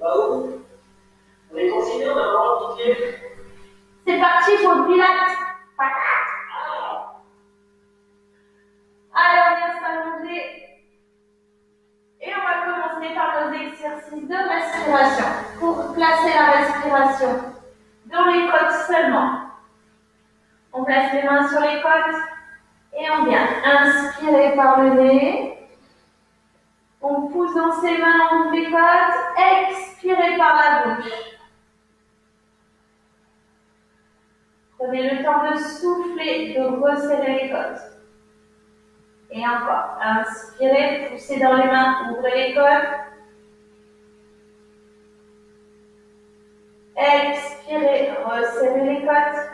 On est consigné, on a vraiment piqué. C'est parti pour le pilates. Alors, on vient s'allonger. Et on va commencer par nos exercices de respiration. Pour placer la respiration dans les côtes seulement. On place les mains sur les côtes et on vient inspirer par le nez. On pousse dans ses mains entre les côtes. Expirez par la bouche. Prenez le temps de souffler, de resserrer les côtes. Et encore, inspirez, poussez dans les mains, ouvrez les côtes. Expirez, resserrez les côtes.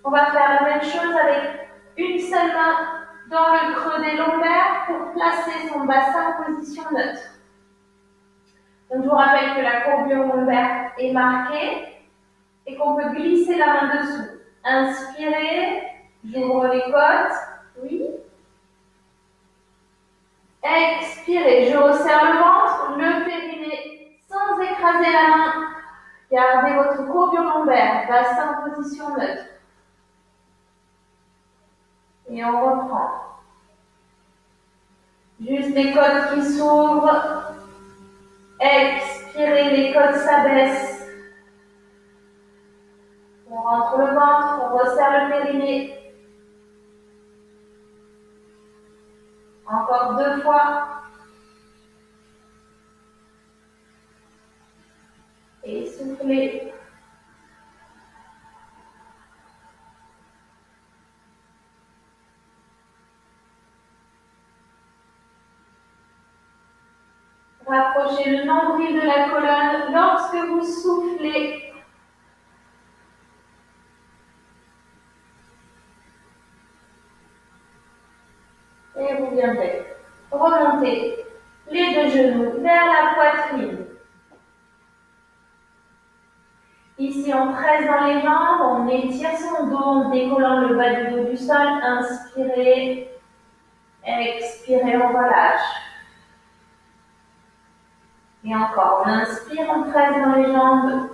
On va faire la même chose avec une seule main dans le creux des lombaires pour placer son bassin en position neutre. Donc, je vous rappelle que la courbure lombaire est marquée et qu'on peut glisser la main dessous. Inspirez, j'ouvre les côtes, oui. Expirez, je resserre le ventre, le périnée sans écraser la main. Gardez votre courbure lombaire, bassin en position neutre. Et on reprend. Juste les côtes qui s'ouvrent. Expirez, les côtes s'abaissent. On rentre le ventre, on resserre le périnée. Encore 2 fois. Et soufflez. Rapprochez le nombril de la colonne lorsque vous soufflez. Et vous viendrez remonter les 2 genoux vers la poitrine. Ici, on presse dans les jambes, on étire son dos en décollant le bas du dos du sol. Inspirez, expirez, on relâche. Et encore, on inspire, on presse dans les jambes.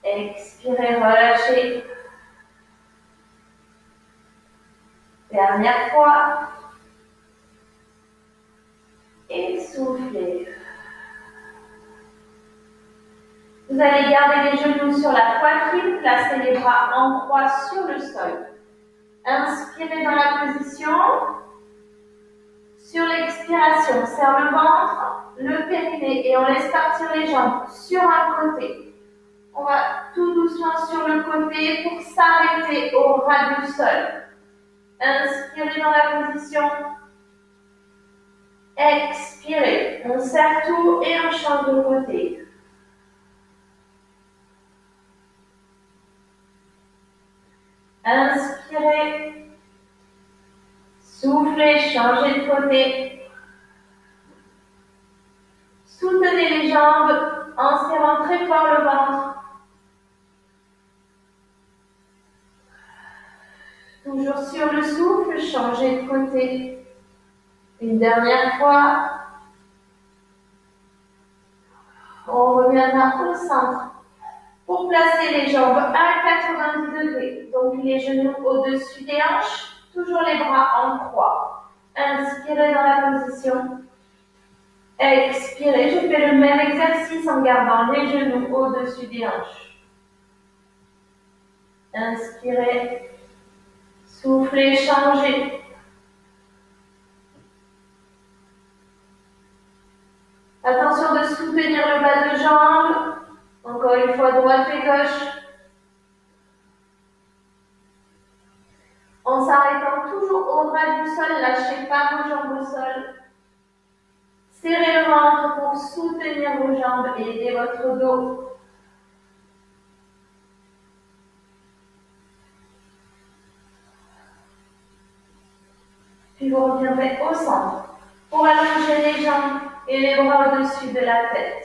Expirez, relâchez. Dernière fois. Et soufflez. Vous allez garder les genoux sur la poitrine, placer les bras en croix sur le sol. Inspirez dans la position. Sur l'expiration, serre le ventre, le périnée et on laisse partir les jambes sur un côté. On va tout doucement sur le côté pour s'arrêter au ras du sol. Inspirez dans la position. Expirez. On serre tout et on change de côté. Inspirez. Soufflez, changez de côté. Soutenez les jambes en serrant très fort le ventre. Toujours sur le souffle, changez de côté. Une dernière fois. On reviendra au centre pour placer les jambes à 90 degrés. Donc les genoux au-dessus des hanches, toujours les bras en croix. Inspirez dans la position. Expirez. Je fais le même exercice en gardant les genoux au-dessus des hanches. Inspirez. Soufflez, changez. Attention de soutenir le bas de jambe. Encore une fois, droite et gauche. En s'arrêtant toujours au ras du sol, lâchez pas vos jambes au sol. Serrez le ventre pour soutenir vos jambes et aider votre dos. Puis vous reviendrez au centre pour allonger les jambes et les bras au-dessus de la tête.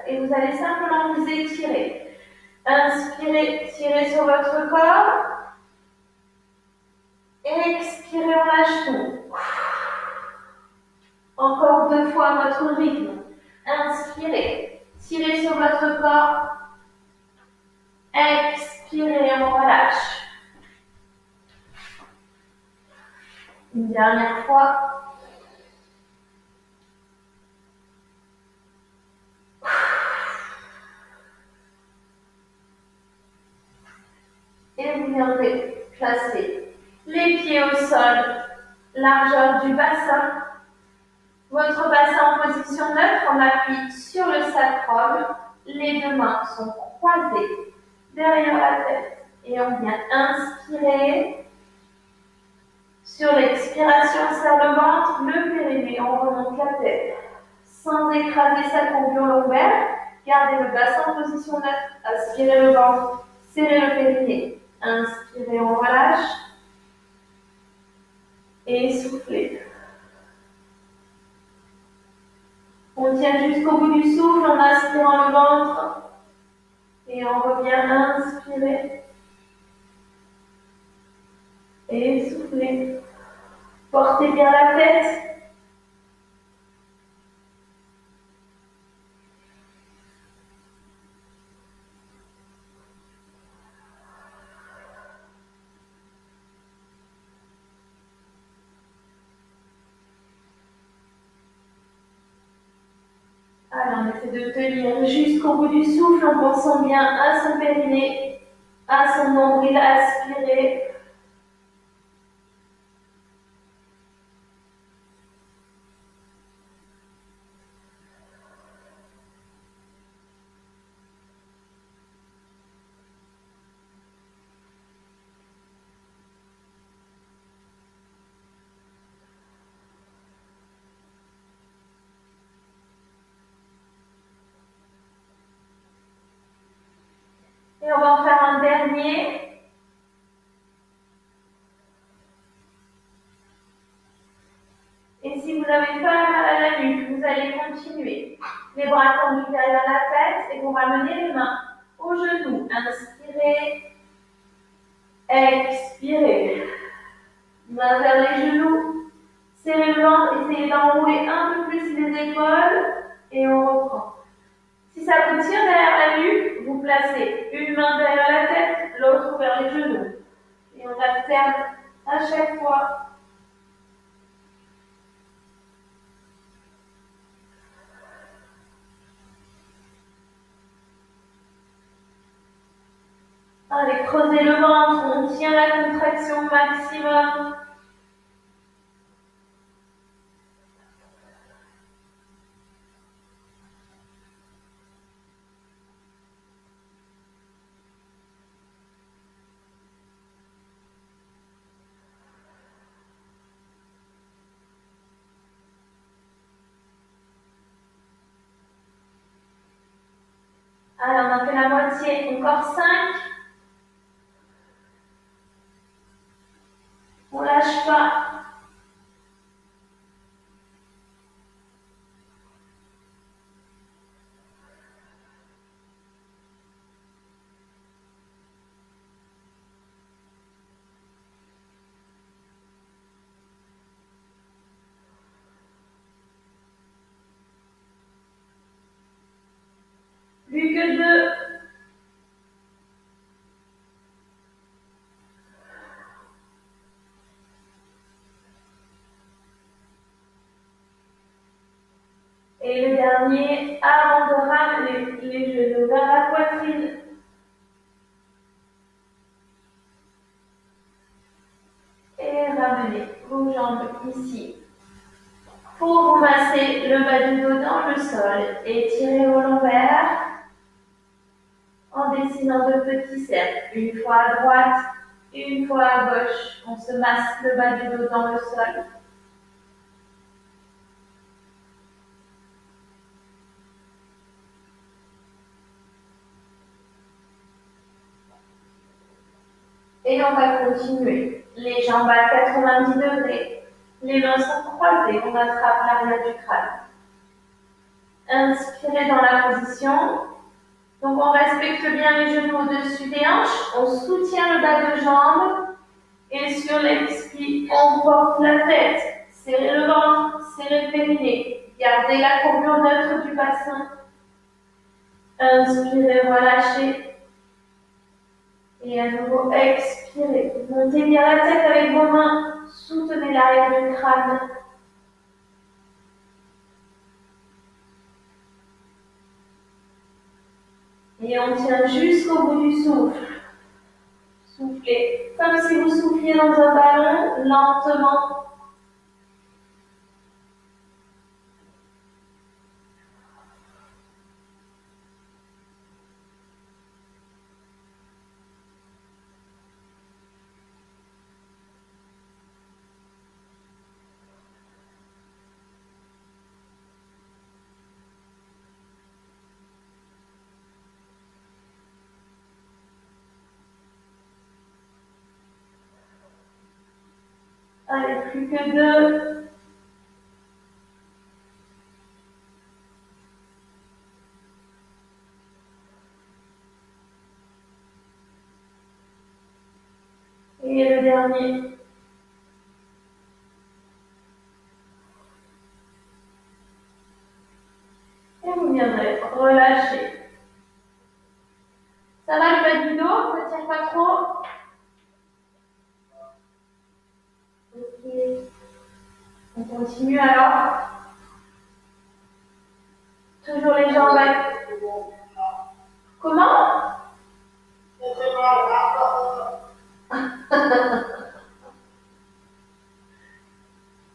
Et vous allez simplement vous étirer. Inspirez. Inspirez, tirez sur votre corps. Expirez, on lâche tout. Encore 2 fois à votre rythme. Inspirez, tirez sur votre corps. Expirez, on relâche. Une dernière fois. Et vous viendrez placer les pieds au sol, largeur du bassin. Votre bassin en position neutre, on appuie sur le sacrum. Les 2 mains sont croisées derrière la tête. Et on vient inspirer. Sur l'expiration, on serre le ventre, le périnée, on remonte la tête. Sans écraser sa conduite lombaire, gardez le bassin en position neutre. Aspirez le ventre, serrez le périnée. Inspirez, on relâche. Et soufflez. On tient jusqu'au bout du souffle en aspirant le ventre. Et on revient inspirer. Et soufflez. Portez bien la tête. Alors, on essaie de tenir jusqu'au bout du souffle en pensant bien à son périnée, à son nombril, aspirer. Et on va en faire un dernier. Et si vous n'avez pas mal à la nuque, vous allez continuer. Les bras tendus derrière la tête et vous ramenez les mains aux genoux. Inspirez. Expirez. Main vers les genoux. Serrez le ventre, essayez d'enrouler un peu plus les épaules. Et on reprend. Si ça vous tire derrière la nuque, vous placez une main derrière la tête, l'autre vers les genoux. Et on alterne à chaque fois. Allez, creusez le ventre, on tient la contraction au maximum. Allez, on a fait la moitié, encore 5. On lâche pas. Plus que 2. Et le dernier, avant de ramener les genoux vers la poitrine. Et ramenez vos jambes ici. Pour vous masser le bas du dos dans le sol. Étirez vos lombaires en dessinant de petits cercles. Une fois à droite, une fois à gauche. On se masse le bas du dos dans le sol. Et on va continuer. Les jambes à 90 degrés. Les mains sont croisées. On attrape l'arrière du crâne. Inspirez dans la position. Donc on respecte bien les genoux au-dessus des hanches, on soutient le bas de jambe et sur l'expire, on porte la tête, serrez le ventre, serrez le périnée, gardez la courbure neutre du bassin. Inspirez, relâchez. Et à nouveau, expirez. Montez bien la tête avec vos mains, soutenez l'arrière du crâne. Et on tient jusqu'au bout du souffle. Soufflez comme si vous souffliez dans un ballon, lentement. Allez, plus que deux. Et le dernier. Et vous viendrez relâcher. Ça va le bas du dos, ne tire pas trop. Ok. On continue alors. Toujours les jambes à... Comment?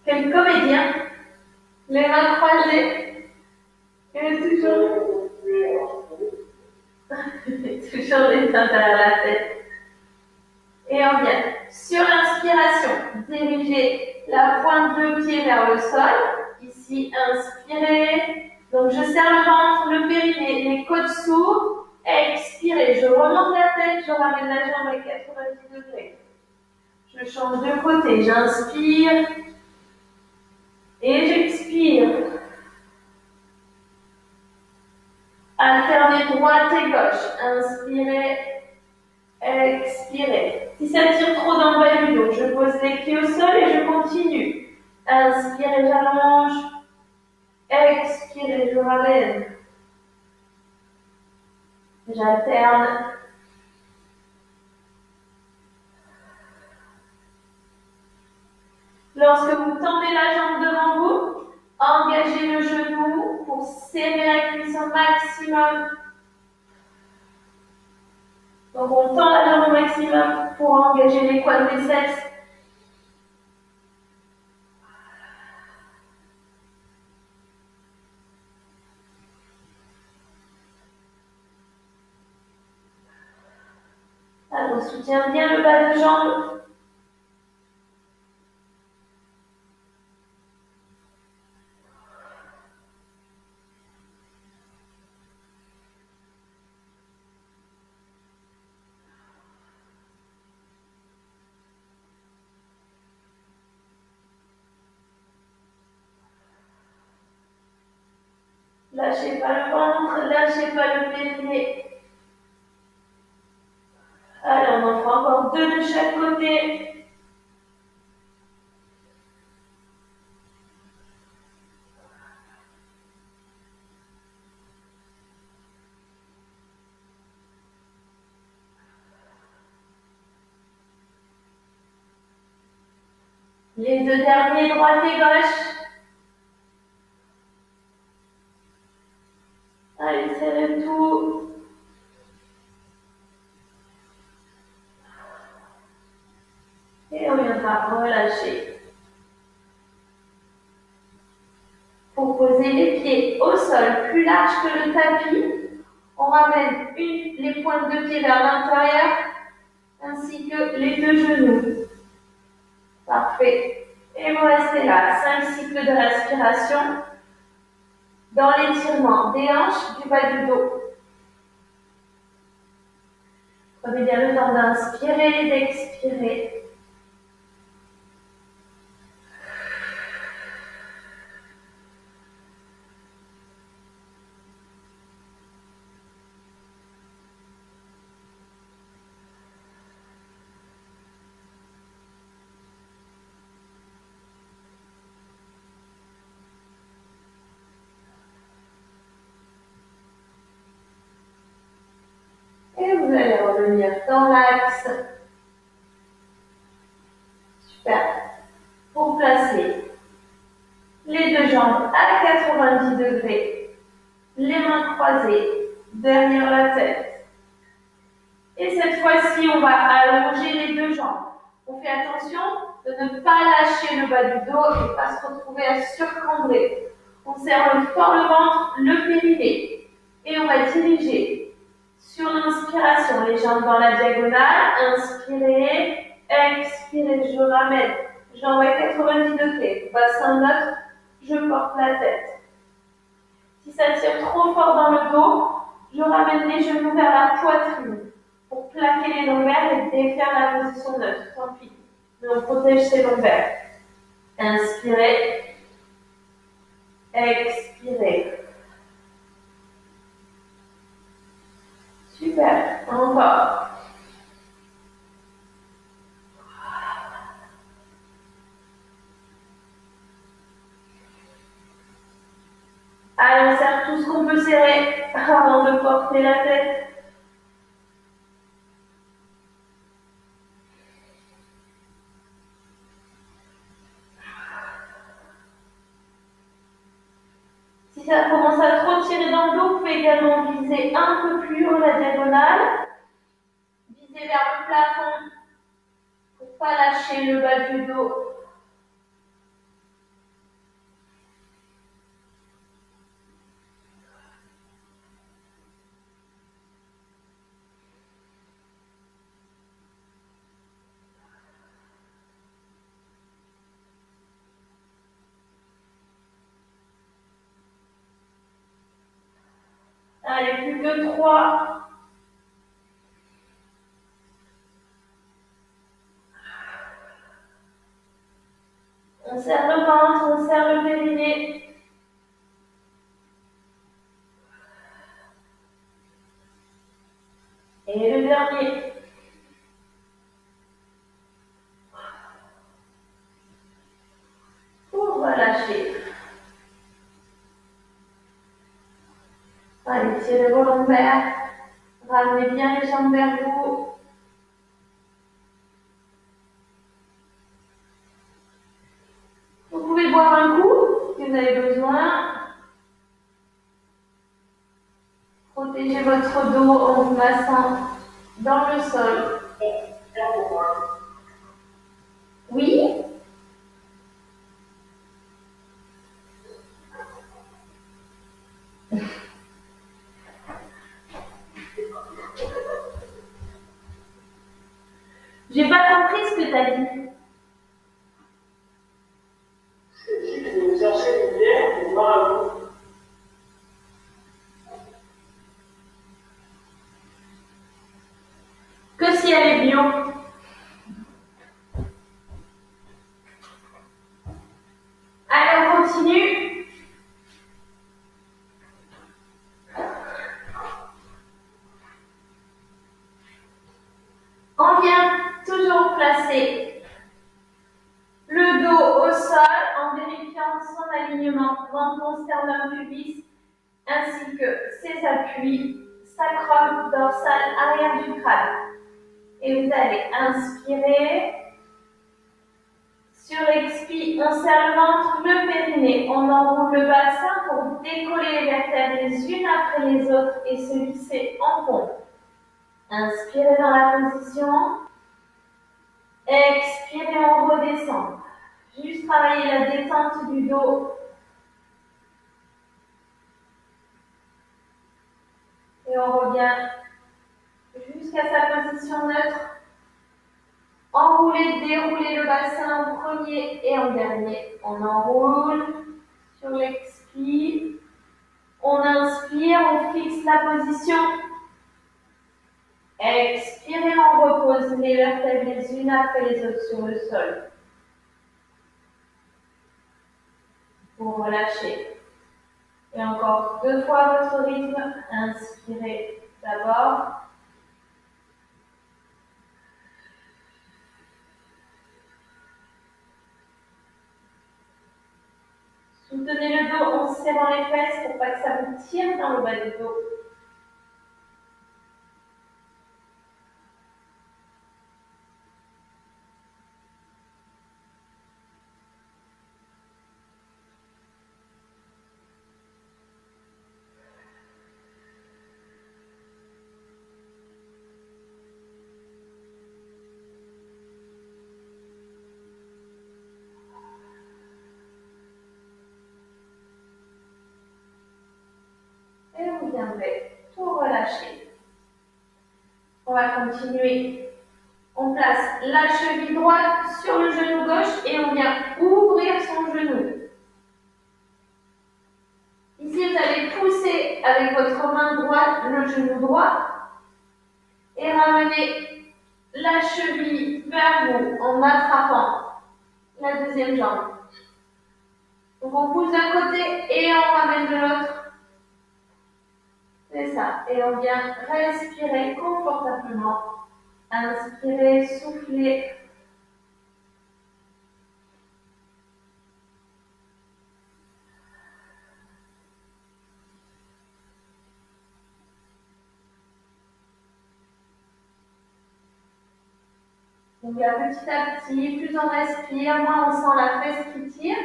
Quel comédien. Les mains croisées. Et toujours... toujours les mains derrière la tête. Et on vient. Sur l'inspiration, dirigez la pointe de pied vers le sol. Ici, inspirez. Donc, je serre le ventre, le périnée, les côtes s'ouvrent. Expirez. Je remonte la tête, je ramène la jambe à 90 degrés. Je change de côté. J'inspire. Et j'expire. Alternez droite et gauche. Inspirez. Expirez. Si ça tire trop dans le bas du dos, je pose les pieds au sol et je continue. Inspirez, j'allonge. Expirez, je ramène. J'alterne. Lorsque vous tendez la jambe devant vous, engagez le genou pour serrer la cuisse au maximum. Donc on tend la jambe au maximum pour engager les quadriceps. Alors, on soutient bien le bas de jambe. Lâchez pas le ventre, lâchez pas le périnée. Allez, on en fera encore deux de chaque côté. Les deux derniers, droite et gauche. Allez, serrez tout. Et on viendra relâcher. Pour poser les pieds au sol plus large que le tapis, on ramène les pointes de pied vers l'intérieur ainsi que les deux genoux. Parfait. Et vous restez là. 5 cycles de respiration dans l'étirement des hanches, du bas du dos. Prenez bien le temps d'inspirer et d'expirer. dans l'axe. Super. Pour placer les deux jambes à 90 degrés, les mains croisées derrière la tête. Et cette fois-ci, on va allonger les deux jambes. On fait attention de ne pas lâcher le bas du dos et ne pas se retrouver à surcambrer. On serre fort le ventre, le périnée. Et on va diriger sur l'inspiration, les jambes dans la diagonale. Inspirez, expirez, je ramène. Jambes à 90 degrés, bassin neutre, je porte la tête. Si ça tire trop fort dans le dos, je ramène les genoux vers la poitrine pour plaquer les lombaires et défaire la position neutre. Tant pis, mais on protège ses lombaires. Inspirez, expirez. Super, encore. Allez, on serre tout ce qu'on peut serrer avant de porter la tête. Si ça commence à trop tirer dans le dos, vous pouvez également viser un peu plus haut la diagonale. Viser vers le plafond pour ne pas lâcher le bas du dos. Allez, plus que 3. On serre le ventre, on serre le périnée. Et le dernier. Pour relâcher. Allez, tirez vos lombaires. Ramenez bien les jambes vers vous. Vous pouvez boire un coup si vous avez besoin. Protégez votre dos en vous massant dans le sol. Oui? J'ai pas compris ce que tu as dit. Je vais chercher une bière pour boire un coup. Que si elle est bio. Allez, on continue. On vient toujours placer le dos au sol en vérifiant son alignement menton, sternum, pubis, ainsi que ses appuis, sacrum, dorsal, arrière du crâne. Et vous allez inspirer. Sur l'expire, on serre le ventre, le périnée. On enroule le bassin pour décoller les vertèbres les unes après les autres et se lisser en pompe. Inspirez dans la position. Expirez, on redescend. Juste travailler la détente du dos. Et on revient jusqu'à sa position neutre. Enroulez, déroulez le bassin en premier et en dernier. On enroule sur l'expire. On inspire, on fixe la position. Expirez, on repose les vertèbres les unes après les autres sur le sol. Pour relâcher. Et encore 2 fois votre rythme. Inspirez d'abord. Soutenez le dos en serrant les fesses pour pas que ça vous tire dans le bas du dos. viendrait tout relâcher. On va continuer. On place la cheville droite sur le genou gauche et on vient ouvrir son genou. Ici, vous allez pousser avec votre main droite le genou droit et ramener la cheville vers vous en attrapant la deuxième jambe. Donc on pousse d'un côté et on ramène de l'autre. C'est ça. Et on vient respirer confortablement. Inspirez, soufflez. Donc petit à petit, plus on respire, moins on sent la fesse qui tire.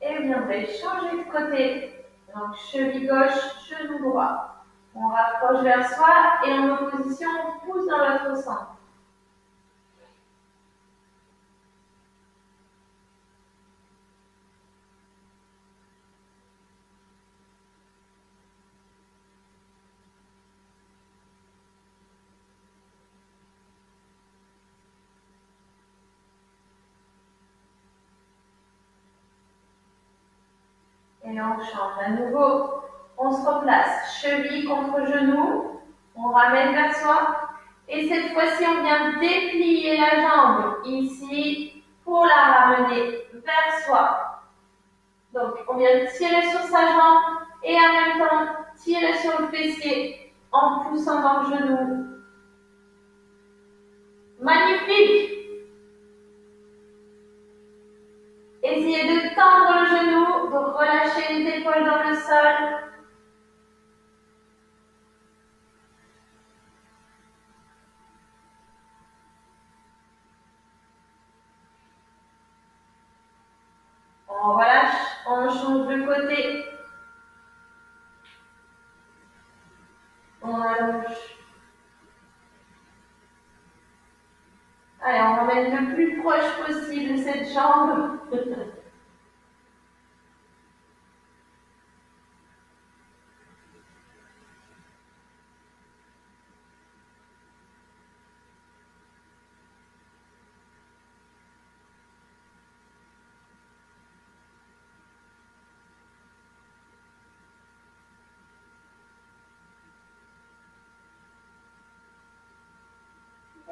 Et vous viendrez changer de côté. Donc cheville gauche, genou droit. On rapproche vers soi et en opposition, on pousse dans l'autre sens. Et on change à nouveau. On se replace, cheville contre genou. On ramène vers soi. Et cette fois-ci, on vient déplier la jambe ici pour la ramener vers soi. Donc, on vient tirer sur sa jambe et en même temps tirer sur le fessier en poussant dans le genou. Magnifique! Essayez de tendre le genou, de relâcher les épaules dans le sol. On relâche, on change de côté. On allonge. Allez, on ramène le plus proche possible cette jambe.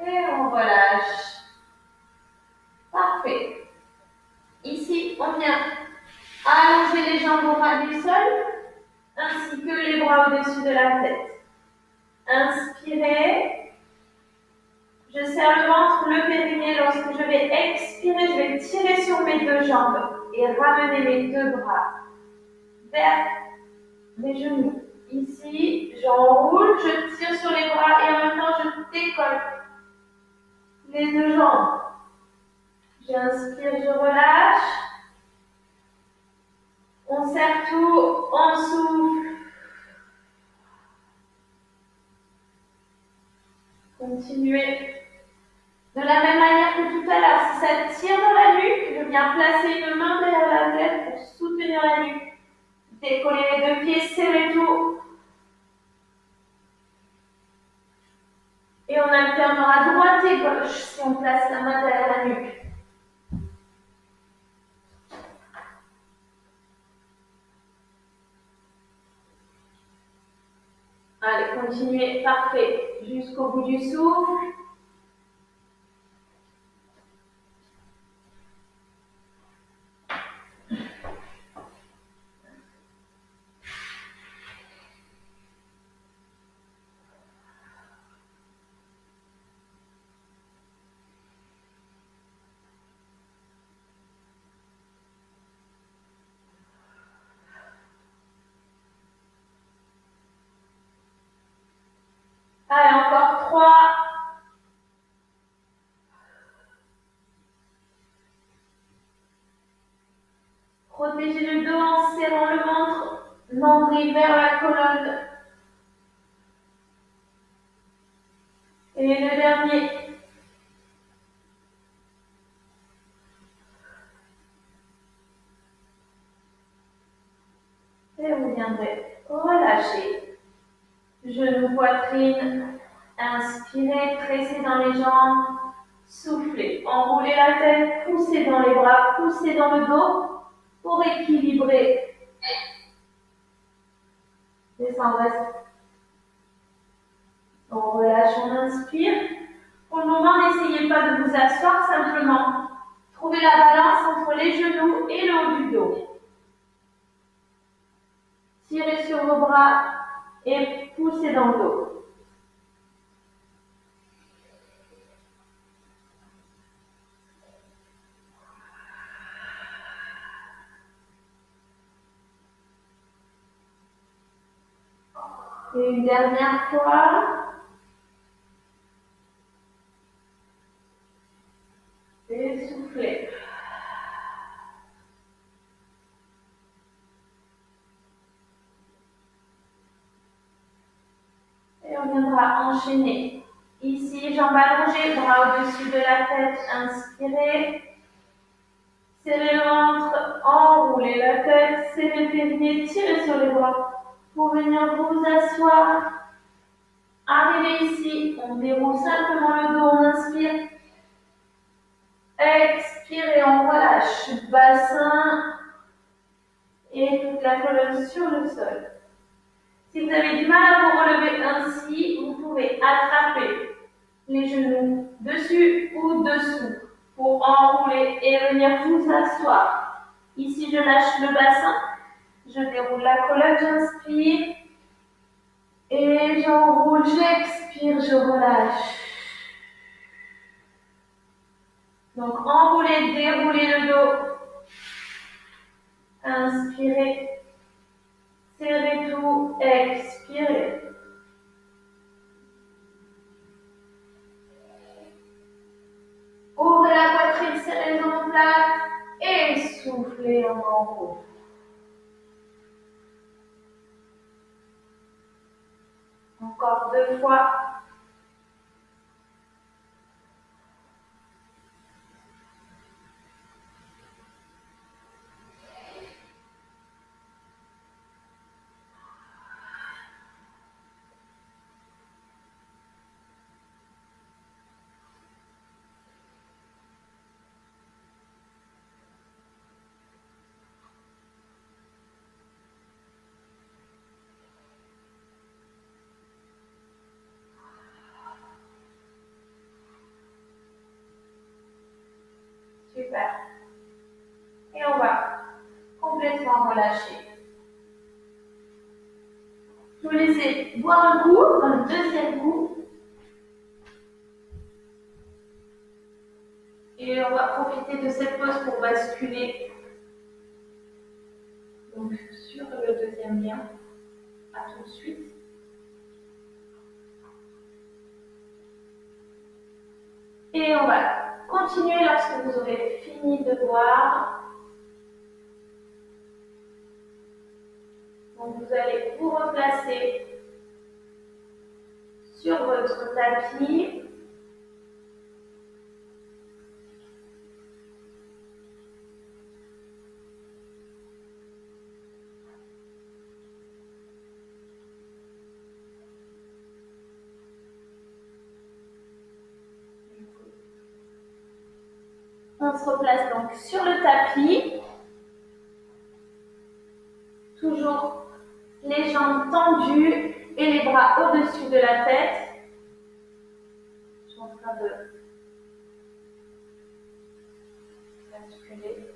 Et on relâche. Parfait. Ici, on vient allonger les jambes au ras du sol, ainsi que les bras au-dessus de la tête. Inspirez. Je serre le ventre, le périnée. Lorsque je vais expirer, je vais tirer sur mes deux jambes et ramener mes deux bras vers mes genoux. Ici, j'enroule, je tire sur les bras et en même temps, je décolle les deux jambes. J'inspire, je relâche. On serre tout, on souffle. Continuez. De la même manière que tout à l'heure, si ça tire dans la nuque, je viens placer une main derrière la tête pour soutenir la nuque. Décoller les deux pieds, serrer tout. Et on alternera droite et gauche si on place la main derrière la nuque. Allez, continuez, parfait, jusqu'au bout du souffle. Allez, encore 3. Protégez le dos en serrant le ventre, nombril vers la colonne. Et le dernier. viendrez relâcher. Genoux, poitrine, inspirez, tressez dans les jambes, soufflez, enroulez la tête, poussez dans les bras, poussez dans le dos pour équilibrer. Descend, reste. On relâche, on inspire. Pour le moment, n'essayez pas de vous asseoir, simplement trouvez la balance entre les genoux et le haut du dos. Tirez sur vos bras et poussez dans le dos. Et une dernière fois. Et soufflez. Et on viendra enchaîner. Ici, jambes allongées, bras au-dessus de la tête, inspirez. Serrez le ventre, enroulez la tête, serrez le périnée, tirez sur les bras pour venir vous asseoir. Arrivez ici, on déroule simplement le dos, on inspire. Expirez, on relâche bassin et toute la colonne sur le sol. Si vous avez du mal à vous relever ainsi, vous pouvez attraper les genoux dessus ou dessous pour enrouler et venir vous asseoir. Ici, je lâche le bassin, je déroule la colonne, j'inspire et j'enroule, j'expire, je relâche. Donc, enroulez, déroulez le dos. Inspirez, serrez tout, expirez. Ouvrez la poitrine, serrez les omoplates et soufflez, on enroule. Encore 2 fois. Super. Et on va complètement relâcher. Je vous laisse boire un coup, un deuxième coup. Et on va profiter de cette pause pour basculer donc, sur le deuxième lien. À tout de suite. Et on va continuer lorsque vous aurez fini de boire. Donc vous allez vous replacer sur votre tapis. On se replace donc sur le tapis. Toujours les jambes tendues et les bras au-dessus de la tête. Je suis en train de basculer.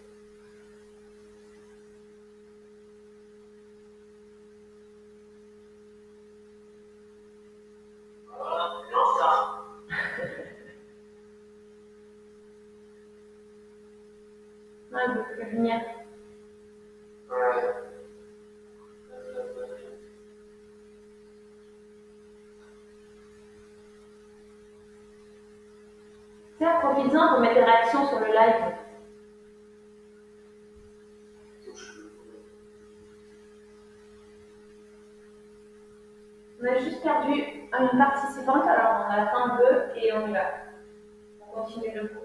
Non, il ne veut plus venir. Tiens, profitez-en pour mettre des réactions sur le live. On a juste perdu une participante, alors on attend un peu et on y va. On continue le cours.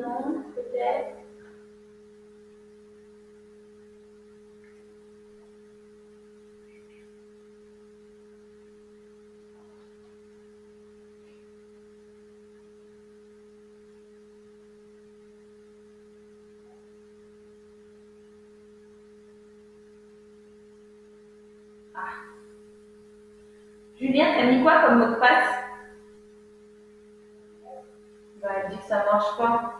non, peut-être. Julien, t'as mis quoi comme mot de passe? Bah, elle dit que ça marche pas.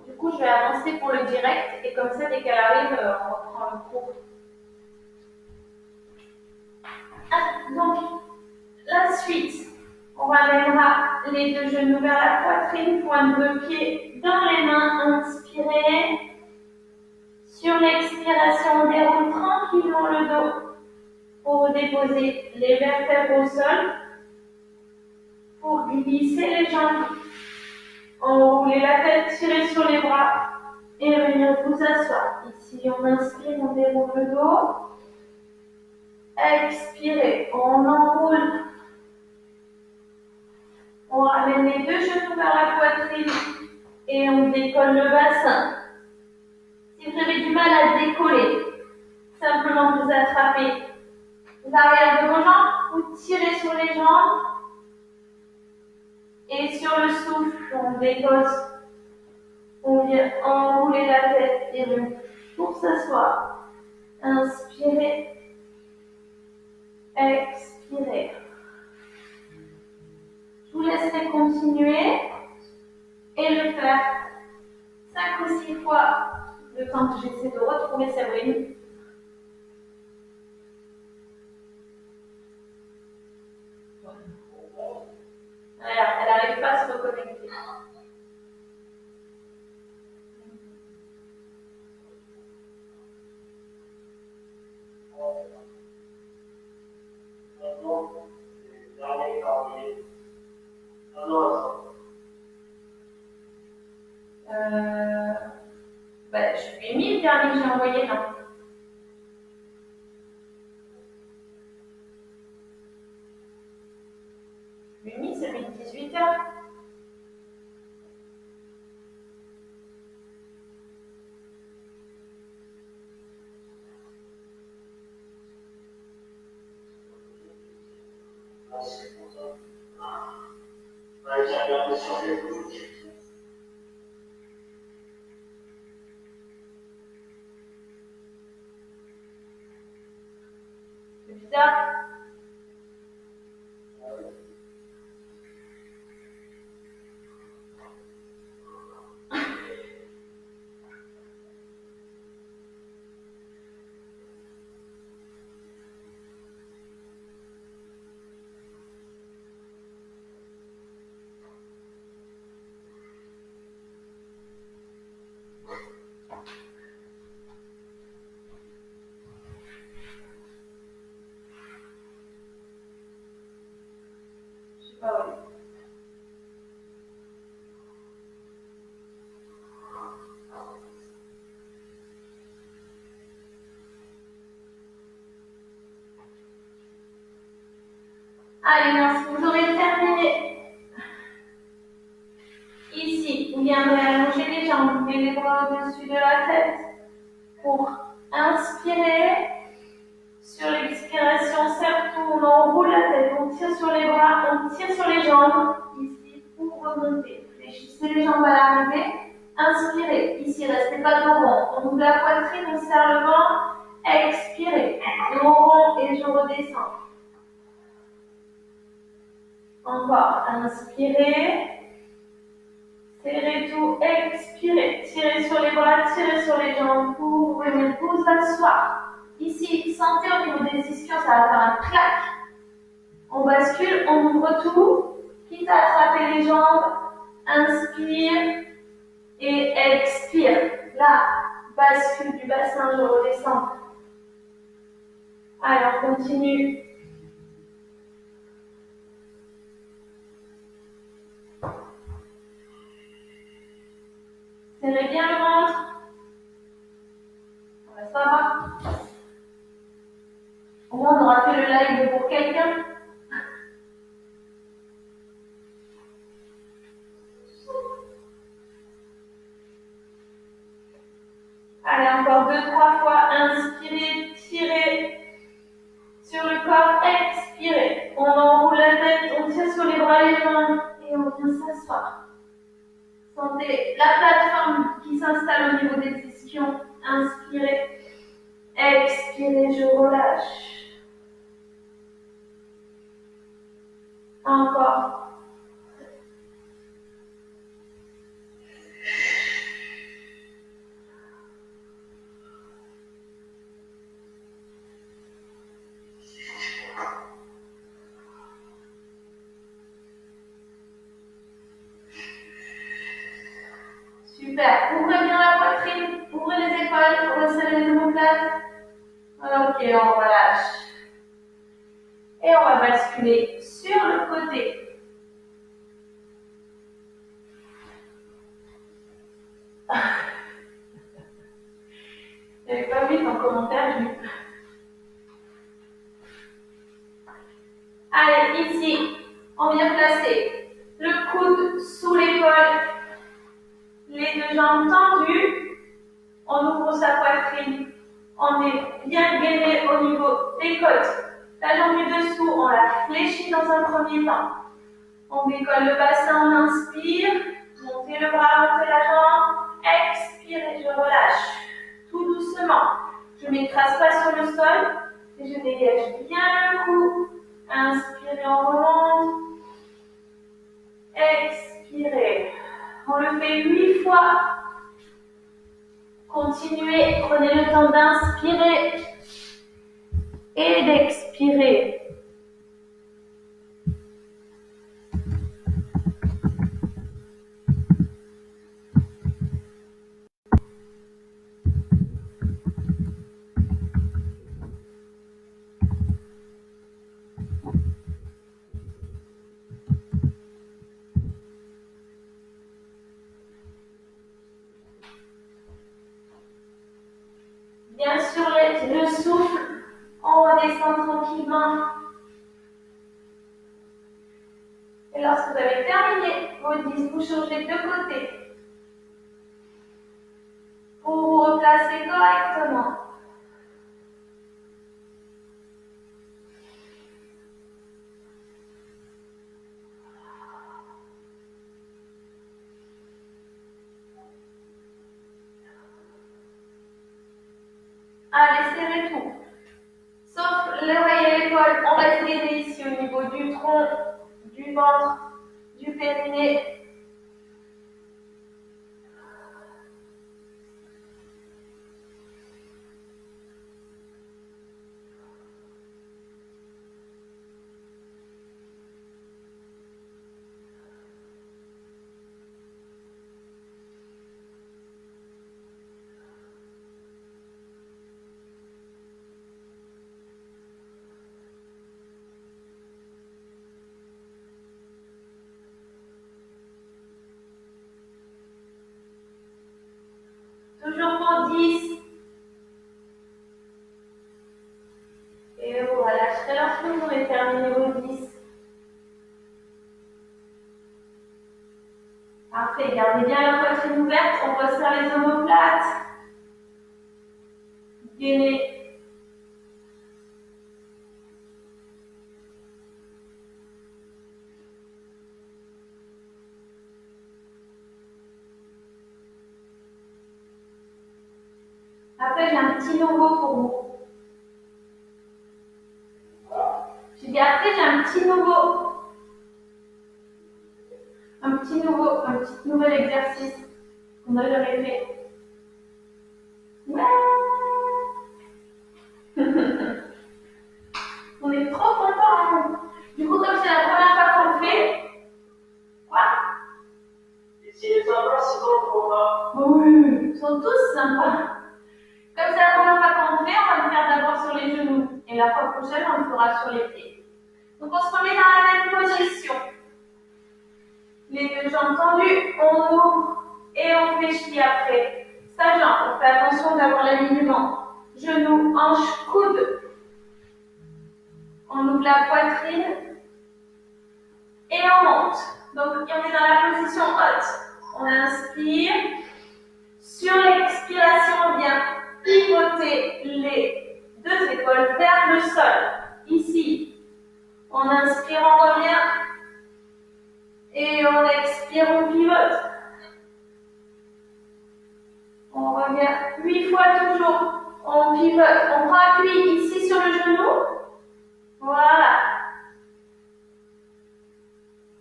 Du coup, je vais avancer pour le direct et comme ça, dès qu'elle arrive, on reprend le cours. Ah, donc, la suite. On ramènera les deux genoux vers la poitrine, pointe de pied dans les mains, inspirez. Sur l'expiration, on déroule tranquillement le dos pour déposer les vertèbres au sol, pour glisser les jambes, enrouler la tête, tirer sur les bras et venir vous asseoir. Ici, on inspire, on déroule le dos. Expirez, on enroule. On ramène les deux genoux vers la poitrine et on décolle le bassin. Si vous avez du mal à décoller, simplement vous attrapez l'arrière de vos jambes, vous tirez sur les jambes et sur le souffle, on dépose, on vient enrouler la tête et pour s'asseoir. Inspirez, expirez. Je vous laisserai continuer et le faire 5 ou 6 fois le temps que j'essaie de retrouver Séverine. Elle n'arrive pas à se reconnecter. Je lui ai mis le dernier que j'ai envoyé, non? Je lui ai mis celui de 18h. C'est bizarre. Ah oui. Allez, merci. Vous aurez terminé. Ici, vous viendrez allonger les jambes, mettez les bras au-dessus de la tête pour inspirer. Sur l'expiration, certes, on enroule la tête, on tire sur les bras, on tire sur les jambes. Ici, pour remonter. Fléchissez les jambes à l'arrivée. Inspirez. Ici, restez pas dos rond. On ouvre la poitrine, on serre le ventre. Expirez. Dos rond et je redescends. Encore. Inspirez. Serrez tout. Expirez. Tirez sur les bras, tirez sur les jambes pour venir vous asseoir. Ici, sentez au niveau des ischions, ça va faire un clac. On bascule, on ouvre tout. Qui quitte à attraper les jambes, inspire et expire. Là, bascule du bassin, je redescends. Alors, continue. Serrez bien le ventre. Ça va. Au moins, on aura fait le live pour quelqu'un. Allez, encore 2-3 fois. Inspirez, tirez sur le corps. Expirez. On enroule la tête, on tire sur les bras et les jambes et on vient s'asseoir. Sentez la plateforme qui s'installe au niveau des ischions. Inspirez. Expirez, je relâche. Encore. Super. Ouvrez bien la poitrine, ouvrez les épaules, resserrez les omoplates. Ok, on relâche. Et on va basculer sur le côté. Je n'avais pas vu ton commentaire, Jules. Allez, ici, on vient placer le coude sous l'épaule, les deux jambes tendues, on ouvre sa poitrine, on est bien gainé au niveau des côtes. La jambe du dessous, on la fléchit dans un premier temps. On décolle le bassin, on inspire, montez le bras, montez la jambe, expirez, je relâche. Tout doucement, je ne m'écrase pas sur le sol et je dégage bien le cou. Inspirez, on remonte. Expirez. On le fait 8 fois. Continuez, prenez le temps d'inspirer et d'expirer. Bien sûr, le souffle, on redescend tranquillement. Et lorsque vous avez terminé vos 10, vous changez de côté pour vous replacer correctement. Allez, serrez tout. Sauf l'oreille et l'épaule, on reste gainé ici au niveau du tronc, du ventre, du périnée. Toujours pour 10. Et vous relâcherez lorsque vous aurez terminé vos 10. Parfait, gardez bien la poitrine ouverte, on resserre les omoplates. Gainez. Après, j'ai un petit nouveau pour vous. Je dis après, j'ai un petit nouveau. Un petit nouvel exercice qu'on n'a jamais fait. Ouais. On est trop contents. Du coup, comme c'est la première fois qu'on le fait, sont tous sympas. Comme c'est la première fois qu'on le fait, on va le faire d'abord sur les genoux. Et la fois prochaine, on le fera sur les pieds. Donc on se remet dans la même position. Les deux jambes tendues, on ouvre et on fléchit après. Sa jambe, on fait attention d'avoir l'alignement. Genoux, hanches, coudes. On ouvre la poitrine et on monte. Donc on est dans la position haute. On inspire. Sur l'expiration, on vient pivoter les deux épaules vers le sol. Ici, on inspire, on revient. Et on expire, on pivote. On revient 8 fois toujours. On pivote. On prend appui ici sur le genou. Voilà.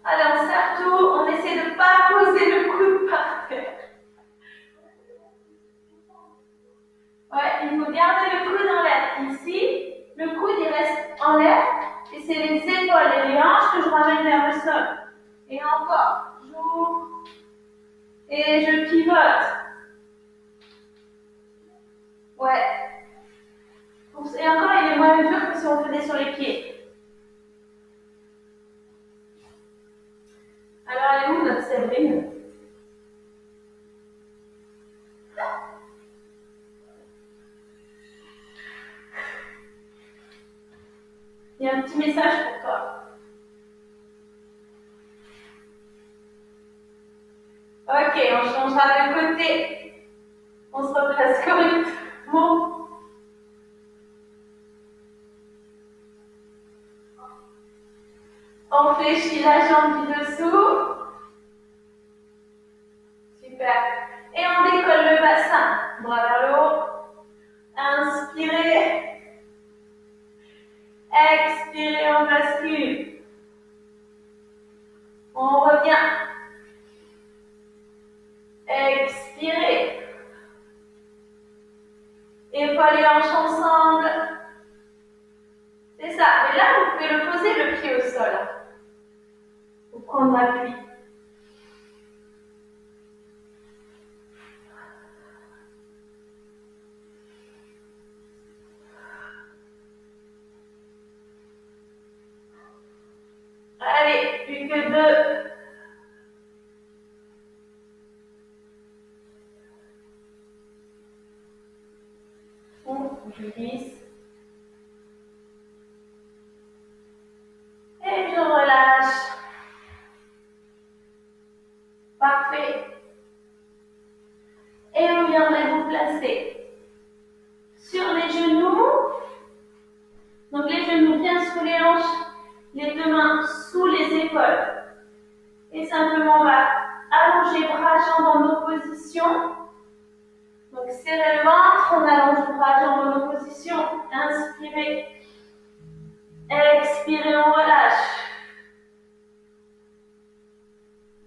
Allez, on serre tout. On essaie de ne pas poser le coude par terre. Ouais, il faut garder le coude en l'air. Ici, le coude il reste en l'air. Et c'est les épaules et les hanches que je ramène vers le sol. Et encore. J'ouvre. Et je pivote. Ouais. Et encore, il est moins dur que si on faisait sur les pieds. Alors, elle est où notre Séverine? Il y a un petit message pour toi. Ok, on changera de côté. On se replace correctement. On fléchit la jambe du dessous. Super. Et on décolle le bassin. Bras vers le haut. Inspirez. Expirez, on bascule. On revient. Expirez. Épaules et hanches ensemble. C'est ça. Et là, vous pouvez le poser le pied au sol. Pour prendre l'appui. Allez, plus que 2. Je glisse. Et je relâche. Parfait. Et vous viendrez vous placer sur les genoux. Donc les genoux bien sous les hanches, les deux mains sous les épaules. Et simplement on va allonger bras, jambes en opposition. Donc serrez le ventre, on allonge le bras, jambes en opposition. Inspirez. Expirez, on relâche.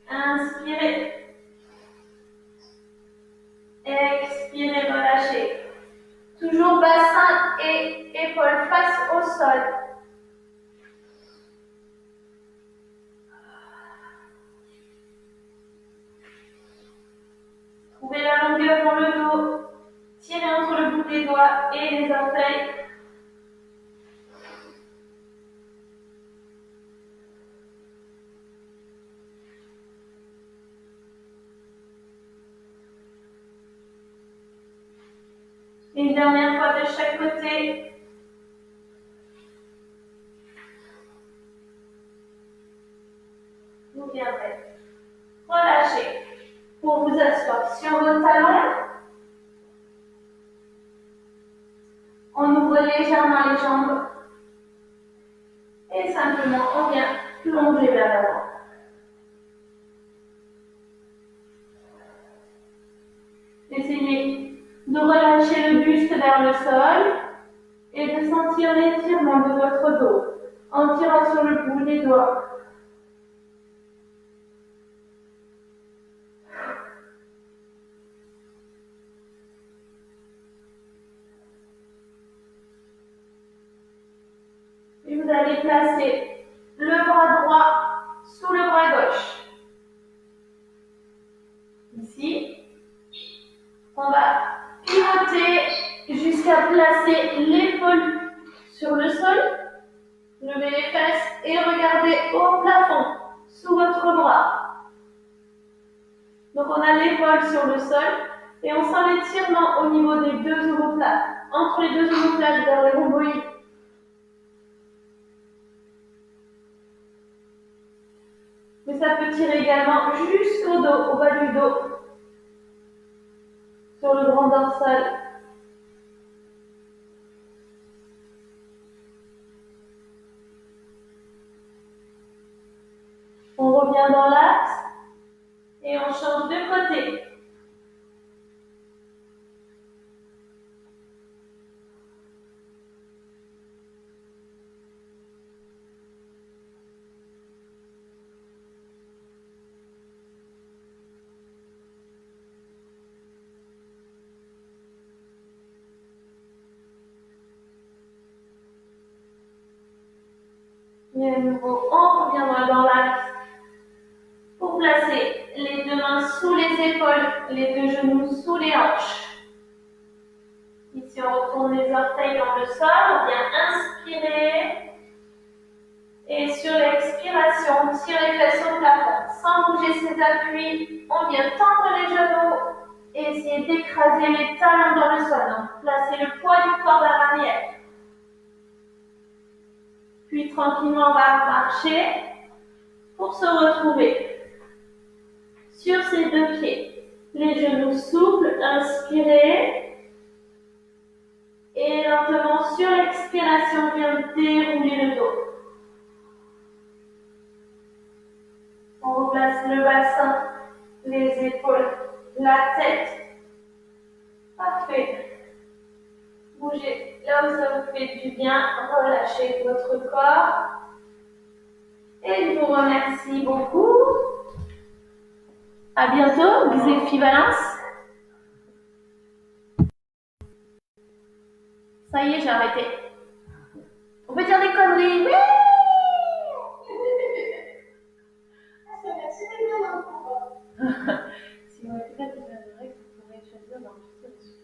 Inspirez. Expirez, relâchez. Toujours bassin et épaules face au sol. Trouvez la longueur dans le dos. Tirez entre le bout des doigts et les orteils. Une dernière fois de chaque côté. Vous viendrez relâcher pour vous asseoir sur vos talons. On ouvre légèrement les jambes. Et simplement, on vient plonger vers l'avant. Essayez de relâcher le buste vers le sol et de sentir l'étirement de votre dos en tirant sur le bout des doigts. Et vous allez placer le bras droit sous le bras gauche. Ici. On va pivoter jusqu'à placer l'épaule sur le sol. Levez les fesses et regardez au plafond, sous votre bras. Donc on a l'épaule sur le sol et on sent l'étirement au niveau des deux omoplates, entre les deux omoplates vers les rhomboïdes. Mais ça peut tirer également jusqu'au dos, au bas du dos, sur le grand dorsal. On revient dans l'axe et on change de côté. Et à nouveau, on reviendra dans l'axe pour placer les deux mains sous les épaules, les deux genoux sous les hanches. Ici, on retourne les orteils dans le sol, on vient inspirer. Et sur l'expiration, on tire les fesses au plafond sans bouger ses appuis. On vient tendre les genoux et essayer d'écraser les talons dans le sol. Donc, placez le poids du corps vers l'arrière. Puis tranquillement, on va marcher pour se retrouver sur ces deux pieds. Les genoux souples, inspirez. Et lentement, sur l'expiration, on vient dérouler le dos. On replace le bassin, les épaules, la tête. Parfait. Bougez là où ça vous fait du bien. Relâchez votre corps. Et je vous remercie beaucoup. À bientôt, Xéphi Valence. Ça y est, j'ai arrêté. On peut dire des conneries. Oui! Merci d'être là. Si vous avez peut-être des règles, vous pourrez choisir dans le